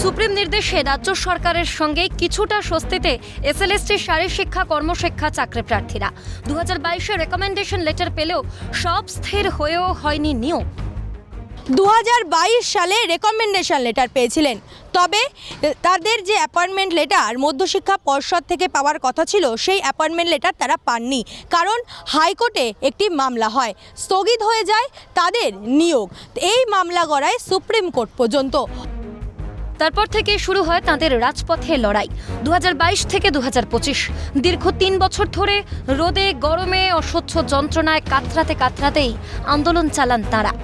Supreme নির্দেশে রাজ্য সরকারের সঙ্গে কিছুটা স্বস্তিতে এসএলএসটি শারীর শিক্ষা কর্মশিক্ষা চাকরি প্রার্থীরা 2022-এর রেকমেন্ডেশন লেটার পেলেও সব স্থির হয়েও হয়নি নিয়োগ। 2022 সালে রেকমেন্ডেশন লেটার পেয়েছিলেন, তবে তাদের যে অ্যাপয়েন্টমেন্ট লেটার মধ্যশিক্ষা পর্ষদ থেকে পাওয়ার কথা ছিল সেই অ্যাপয়েন্টমেন্ট লেটার তারা পাননি, কারণ হাইকোর্টে একটি মামলা হয়, স্থগিত হয়ে যায় তাদের নিয়োগ। এই মামলা গড়ায় সুপ্রিম কোর্ট পর্যন্ত। তারপর থেকে শুরু হয় তাদের রাজপথে লড়াই। 2022 থেকে 2025 দীর্ঘ 3 বছর ধরে রোদে গরমে অসহ্য যন্ত্রণায় কাতরাতেই আন্দোলন চালান তারা।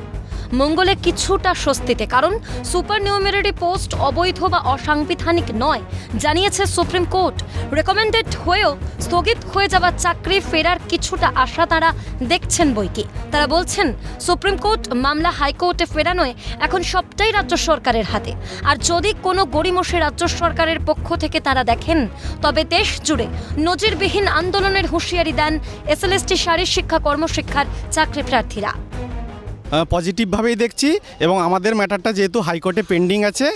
মঙ্গলে কিছুটা স্বস্তিতে, কারণ সুপার নিউমেরারি পোস্ট অবৈধ বা অসাংবিধানিক নয় জানিয়েছে সুপ্রিম কোর্ট। রেকমেন্ডেড হয়েও স্থগিত হয়ে যাওয়া চাকরি ফেরার কিছুটা আশা তারা দেখছেন বইকি। তারা বলছেন সুপ্রিম কোর্ট মামলা হাইকোর্টে ফেরানোয় এখন সবটাই রাজ্য সরকারের হাতে, আর যদি কোনো গড়িমসি রাজ্য সরকারের পক্ষ থেকে তারা দেখেন তবে দেশ জুড়ে নজিরবিহীন আন্দোলনের হুঁশিয়ারি দেন এসএলএসটি শারীর শিক্ষা কর্মশিক্ষার চাকরি প্রার্থীরা। পজিটিভভাবেই দেখছি, এবং আমাদের ম্যাটারটা যেহেতু হাইকোর্টে পেন্ডিং আছে,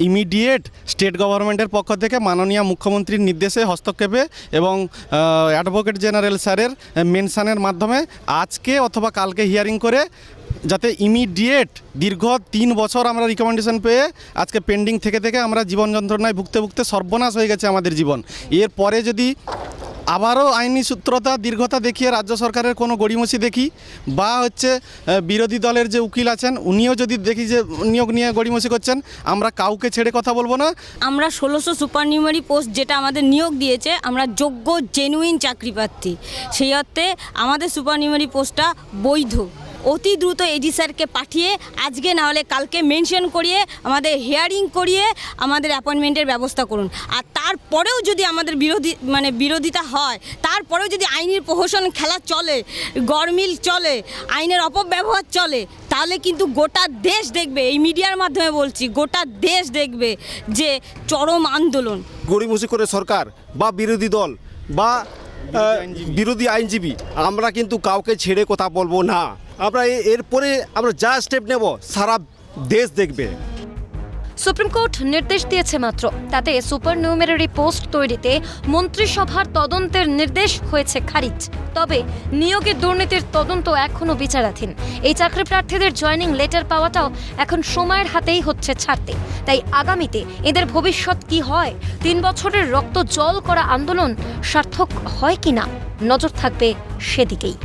ইমিডিয়েট স্টেট গভর্নমেন্টের পক্ষ থেকে মাননীয় মুখ্যমন্ত্রীর নির্দেশে হস্তক্ষেপে এবং অ্যাডভোকেট জেনারেল স্যারের মেনশনের মাধ্যমে আজকে অথবা কালকে হিয়ারিং করে যাতে ইমিডিয়েট দীর্ঘ 3 বছর আমরা রিকমেন্ডেশন পেয়ে আজকে পেন্ডিং থেকে আমরা জীবন যন্ত্রণায় ভুগতে সর্বনাশ হয়ে গেছে আমাদের জীবন। এরপরে যদি আবারও আইনি সূত্রতা দীর্ঘতা দেখিয়ে রাজ্য সরকারের কোনো গড়িমসি দেখি, বা বিরোধী দলের যে উকিল আছেন উনিও যদি দেখি যে নিয়োগ নিয়ে গড়িমসি করছেন, আমরা কাউকে ছেড়ে কথা বলবো না। আমরা 1600 সুপার নিউমারি পোস্ট যেটা আমাদের নিয়োগ দিয়েছে, আমরা যোগ্য জেনুইন চাকরি প্রার্থী, সেই অর্থে আমাদের সুপার নিউমারি পোস্টটা বৈধ। অতি দ্রুত এডি স্যারকে পাঠিয়ে আজকে না হলে কালকে মেনশন করিয়ে আমাদের হিয়ারিং করিয়ে আমাদের অ্যাপয়েন্টমেন্টের ব্যবস্থা করুন। আর তারপরেও যদি আমাদের বিরোধিতা হয়, তারপরেও যদি আইনের প্রহসন খেলা চলে, গরমিল চলে, আইনের অপব্যবহার চলে, তাহলে কিন্তু গোটা দেশ দেখবে, এই মিডিয়ার মাধ্যমে বলছি, গোটা দেশ দেখবে যে চরম আন্দোলন। গড়িমসি করে সরকার বা বিরোধী দল বা বিরোধী আইনজীবী, আমরা কিন্তু কাউকে ছেড়ে কথা বলবো না। আমরা এরপরে আমরা যা স্টেপ নেব সারা দেশ দেখবে। সুপ্রিম কোর্ট নির্দেশ দিয়েছে মাত্র, তাতে সুপার নিউমেরারি পোস্ট তৈরিতে মন্ত্রিসভার তদন্তের নির্দেশ হয়েছে খারিজ। তবে নিয়োগের দুর্নীতির তদন্ত এখনও বিচারাধীন। এই চাকরি প্রার্থীদের জয়েনিং লেটার পাওয়াটাও এখন সময়ের হাতেই হচ্ছে ছাড়তে। তাই আগামীতে এদের ভবিষ্যৎ কি হয়, 3 বছরের রক্ত জল করা আন্দোলন সার্থক হয় কিনা, নজর থাকবে সেদিকেই।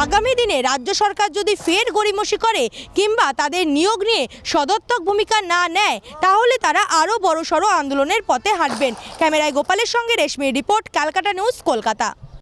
আগামী দিনে রাজ্য সরকার যদি ফের গড়িমসি করে কিংবা তাদের নিয়োগ নিয়ে সদর্থক ভূমিকা না নেয়, তাহলে তারা আরও বড়সড় আন্দোলনের পথে হাঁটবেন। ক্যামেরায় গোপালের সঙ্গে রেশমির রিপোর্ট, ক্যালকাটা নিউজ, কলকাতা।